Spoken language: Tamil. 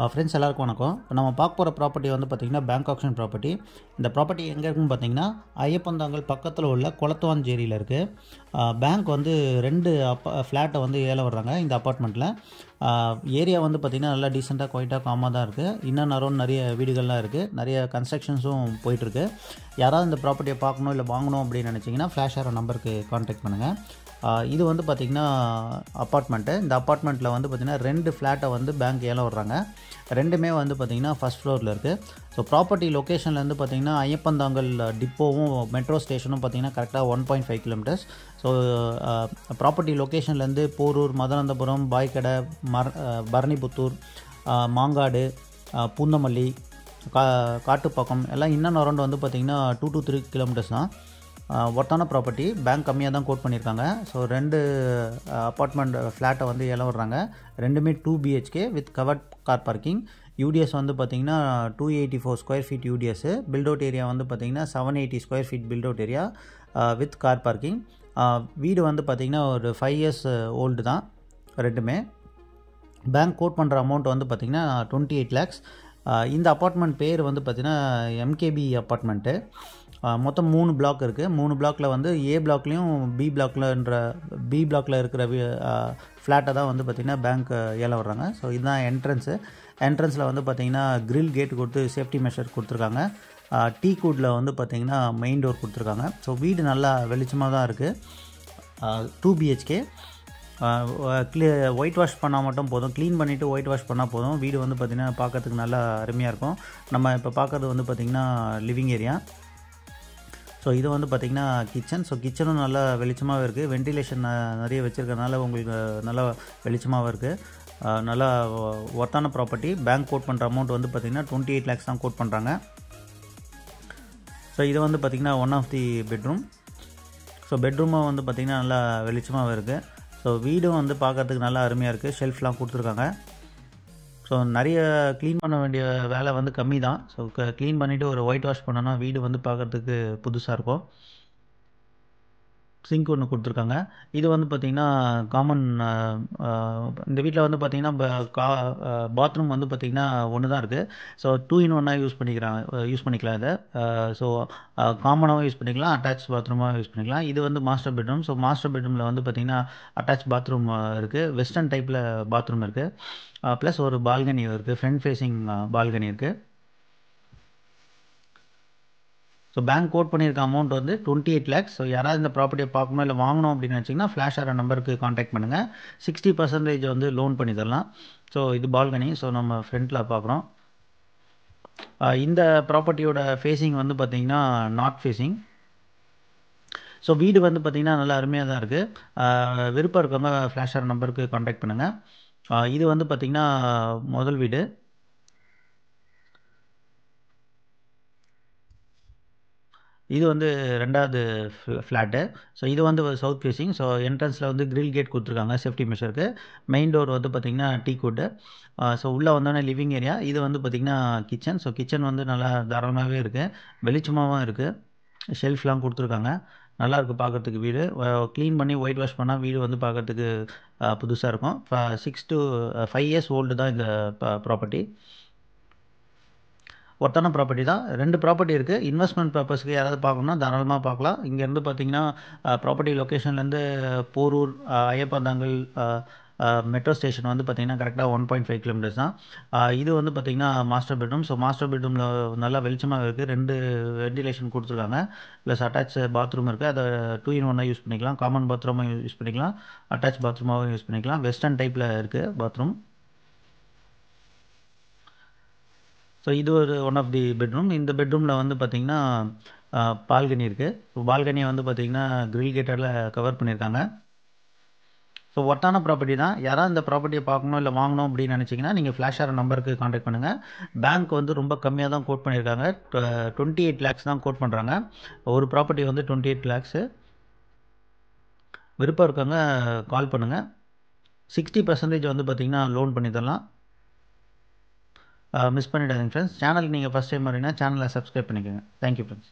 ஃப்ரெண்ட்ஸ் எல்லாருக்கும் வணக்கம். இப்போ நம்ம பார்க்க போகிற ப்ராப்பர்ட்டி வந்து பார்த்திங்கன்னா பேங்க் ஆக்ஷன் ப்ராப்பர்ட்டி. இந்த ப்ராப்பர்ட்டி எங்கே இருக்குன்னு பார்த்தீங்கன்னா ஐயப்பந்தாங்கல் பக்கத்தில் உள்ள குளத்துவாஞ்சேரியில் இருக்குது. பேங்க் வந்து 2 ஃப்ளாட்டை வந்து ஏலம் வர்றாங்க இந்த அப்பார்ட்மெண்ட்டில். ஏரியா வந்து பார்த்திங்கன்னா நல்லா டீசெண்டாக குவைட்டாக காமாக தான் இருக்குது. இன்னும் நிறைய வீடுகள்லாம் இருக்குது, நிறைய கன்ஸ்ட்ரக்ஷன்ஸும் போயிட்டுருக்கு. யாராவது இந்த ப்ராப்பர்ட்டியை பார்க்கணும் இல்லை வாங்கணும் அப்படின்னு நினச்சிங்கன்னா ஃப்ளாஷ் ஆகிற நம்பருக்கு கான்டாக்ட் பண்ணுங்கள். இது வந்து பார்த்திங்கன்னா அப்பார்ட்மெண்ட்டு. இந்த அப்பார்ட்மெண்ட்டில் வந்து பார்த்திங்கன்னா 2 ஃப்ளாட்டை வந்து பேங்க் ஏலம் வர்றாங்க. ரெண்டுமே வந்து பார்த்திங்கன்னா ஃபஸ்ட் ஃப்ளோரில் இருக்குது. ஸோ ப்ராப்பர்ட்டி லொக்கேஷன்லேருந்து பார்த்திங்கன்னா ஐயப்பந்தாங்கல் டிப்போவும் மெட்ரோ ஸ்டேஷனும் பார்த்திங்கன்னா கரெக்டாக 1.5 கிலோமீட்டர்ஸ். ஸோ ப்ராப்பர்ட்டி லொக்கேஷன்லேருந்து போரூர், மதுராந்தபுரம், பாய்க்கடை, பரணிபுத்தூர், மாங்காடு, பூந்தமல்லி, காட்டுப்பாக்கம் எல்லாம் இன்னும் அரௌண்ட் வந்து பார்த்திங்கன்னா 2 to 3 கிலோமீட்டர்ஸ் தான். ஒர்த்தான ப்ராப்பர்ட்டி. பேங்க் கம்மியாக தான் கோட் பண்ணியிருக்காங்க. ஸோ 2 அப்பார்ட்மெண்ட் ஃப்ளாட்டை வந்து ஏலம் வர்றாங்க. ரெண்டுமே 2 BHK with covered car parking. UDS வந்து பார்த்திங்கன்னா 284 square feet UDS. Built out area வந்து பார்த்திங்கன்னா 780 square feet built out area with car parking. வீடு வந்து பார்த்திங்கன்னா ஒரு 5 years ஓல்டு தான் ரெண்டுமே. பேங்க் கோட் பண்ணுற அமௌண்ட் வந்து பார்த்திங்கன்னா 28 lakhs. இந்த அப்பார்ட்மெண்ட் பேர் வந்து பார்த்திங்கன்னா MKB அப்பார்ட்மெண்ட்டு. மொத்தம் 3 பிளாக் இருக்குது. 3 பிளாக்கில் வந்து A பிளாக்லேயும் பி பிளாக்கில் இருக்கிற ஃப்ளாட்டை தான் வந்து பார்த்திங்கன்னா பேங்க் ஏலம் வர்றாங்க. ஸோ இதுதான் என்ட்ரன்ஸில் வந்து பார்த்திங்கன்னா கிரில் கேட் கொடுத்து சேஃப்டி மெஷர் கொடுத்துருக்காங்க. டீ கூட்டில் வந்து பார்த்திங்கன்னா மெயின் டோர் கொடுத்துருக்காங்க. ஸோ வீடு நல்லா வெளிச்சமாக தான் இருக்குது. 2 BHK. ஒயிட் வாஷ் பண்ணால் மட்டும் போதும், க்ளீன் பண்ணிவிட்டு ஒயிட் வாஷ் பண்ணால் போதும். வீடு வந்து பார்த்திங்கன்னா பார்க்கறதுக்கு நல்லா அருமையாக இருக்கும். நம்ம இப்போ பார்க்குறது வந்து பார்த்திங்கன்னா லிவிங் ஏரியா. ஸோ இது வந்து பார்த்திங்கன்னா கிச்சன். ஸோ கிச்சனும் நல்லா வெளிச்சமாகவே இருக்குது. வென்டிலேஷன் நிறைய வச்சுருக்கனால உங்களுக்கு நல்லா வெளிச்சமாகவே இருக்குது. நல்லா ஒர்த்தான ப்ராப்பர்ட்டி. பேங்க் கோட் பண்ணுற அமௌண்ட் வந்து பார்த்திங்கன்னா 28 lakhs தான் கோட் பண்ணுறாங்க. ஸோ இது வந்து பார்த்திங்கன்னா one of the bedroom. So பெட்ரூமும் வந்து பார்த்திங்கன்னா நல்லா வெளிச்சமாகவே இருக்குது. ஸோ வீடும் வந்து பார்க்குறதுக்கு நல்லா அருமையாக இருக்குது. ஷெல்ஃப்லாம் கொடுத்துருக்காங்க. ஸோ நிறைய க்ளீன் பண்ண வேண்டிய வேலை வந்து கம்மி தான். ஸோ க்ளீன் பண்ணிவிட்டு ஒரு ஒயிட் வாஷ் பண்ணோன்னா வீடு வந்து பார்க்குறதுக்கு புதுசாக இருக்கும். சிங்க் ஒன்று கொடுத்துருக்காங்க. இது வந்து பார்த்திங்கன்னா காமன். இந்த வீட்டில் வந்து பார்த்திங்கன்னா பாத்ரூம் வந்து பார்த்திங்கன்னா ஒன்று தான் இருக்குது. ஸோ 2 in 1 யூஸ் பண்ணிக்கலாம் இதை. ஸோ காமனாகவும் யூஸ் பண்ணிக்கலாம், அட்டாச் பாத்ரூமாக யூஸ் பண்ணிக்கலாம். இது வந்து மாஸ்டர் பெட்ரூம். ஸோ மாஸ்டர் பெட்ரூமில் வந்து பார்த்திங்கன்னா அட்டாச் பாத்ரூம் இருக்குது. வெஸ்டர்ன் டைப்பில் பாத்ரூம் இருக்குது. ப்ளஸ் ஒரு பால்கனி இருக்குது. ஃப்ரண்ட் ஃபேஸிங் பால்கனி இருக்குது. ஸோ பேங்க் கோட் பண்ணியிருக்க அமௌண்ட் வந்து 28 lakhs. ஸோ யாராவது இந்த ப்ராப்பர்ட்டியை பார்க்கணும் இல்லை வாங்கணும் அப்படின்னு நினச்சிங்கன்னா ஃப்ளாஷ் ஆகிற நம்பருக்கு கான்டாக்ட் பண்ணுங்கள். 60% வந்து லோன் பண்ணி தரலாம். ஸோ இது பால்கனி. ஸோ நம்ம ஃப்ரண்ட்டில் பார்க்குறோம். இந்த ப்ராப்பர்ட்டியோட ஃபேஸிங் வந்து பார்த்திங்கன்னா நார்த் ஃபேஸிங். ஸோ வீடு வந்து பார்த்திங்கன்னா நல்லா அருமையாக தான் இருக்குது. விருப்பம் இருக்கவங்க ஃப்ளாஷ் ஆகிற நம்பருக்கு கான்டாக்ட் பண்ணுங்கள். இது வந்து பார்த்திங்கன்னா முதல் வீடு. இது வந்து 2வது ஃப்ளாட்டு. ஸோ இது வந்து சவுத் ஃபேஸிங். ஸோ என்ட்ரன்ஸில் வந்து கிரில் கேட் கொடுத்துருக்காங்க சேஃப்டி மெஷருக்கு. மெயின் டோர் வந்து பார்த்திங்கன்னா டீ கூட்டு. ஸோ உள்ளே வந்தோடனே லிவிங் ஏரியா. இது வந்து பார்த்திங்கன்னா கிச்சன். ஸோ கிச்சன் வந்து நல்லா தாராளமாகவே இருக்குது, வெளிச்சமாகவும் இருக்குது. ஷெல்ஃப்லாம் கொடுத்துருக்காங்க. நல்லாயிருக்கு பார்க்குறதுக்கு வீடு. க்ளீன் பண்ணி ஒயிட் வாஷ் பண்ணால் வீடு வந்து பார்க்குறதுக்கு புதுசாக இருக்கும். 6 to 5 years ஓல்டு தான் இந்த ப்ராப்பர்ட்டி. ஒர்த்தான ப்ராப்பர்ட்டி தான். 2 ப்ராப்பர்ட்டி இருக்குது. இன்வெஸ்ட்மெண்ட் பர்பஸ்க்கு யாராவது பார்க்கணுன்னா தாராளமாக பார்க்கலாம். இங்கேருந்து பார்த்திங்கன்னா ப்ராப்பர்ட்டி லொக்கேஷன்லேருந்து போரூர், ஐயப்பந்தாங்கல் மெட்ரோ ஸ்டேஷன் வந்து பார்த்திங்கன்னா கரெக்டாக 1.5 கிலோமீட்டர்ஸ் தான். இது வந்து பார்த்திங்கன்னா மாஸ்டர் பெட்ரூம். ஸோ மாஸ்டர் பெட்ரூமில் நல்லா வெளிச்சமாக இருக்குது. 2 வென்டிலேஷன் கொடுத்துருக்காங்க. ப்ளஸ் அட்டாச் பாத்ரூம் இருக்குது. அதை 2 in 1 யூஸ் பண்ணிக்கலாம். காமன் பாத்ரூமாக யூஸ் பண்ணிக்கலாம், அட்டாச் பாத்ரூமாகவும் யூஸ் பண்ணிக்கலாம். வெஸ்டர்ன் டைப்பில் இருக்குது பாத்ரூம். ஸோ இது ஒரு ஒன் ஆஃப் தி பெட்ரூம். இந்த பெட்ரூமில் வந்து பார்த்திங்கன்னா பால்கனி இருக்குது. பால்கனியை வந்து பார்த்திங்கன்னா கிரில் கேட்டால் கவர் பண்ணியிருக்காங்க. ஸோ ஒர்த்தான ப்ராப்பர்ட்டி தான். யாராவது இந்த ப்ராப்பர்ட்டியை பார்க்கணும் இல்லை வாங்கணும் அப்படின்னு நினச்சிங்கன்னா நீங்கள் ஃப்ளாஷ் ஆகிற நம்பருக்கு கான்டாக்ட் பண்ணுங்கள். பேங்க் வந்து ரொம்ப கம்மியாக தான் கோட் பண்ணியிருக்காங்க. 28 lakhs தான் கோட் பண்ணுறாங்க. ஒரு ப்ராப்பர்ட்டி வந்து 28 lakhs. விருப்பம் இருக்கவங்க கால் பண்ணுங்கள். 60% வந்து பார்த்திங்கன்னா லோன் பண்ணி தரலாம். மிஸ் பண்ணிடாதீங்க ஃப்ரெண்ட்ஸ். சேனலுக்கு நீங்கள் ஃபஸ்ட் டைம் வரீங்கன்னா சேனலை சப்ஸ்கிரைப் பண்ணிக்கோங்க. Thank you friends.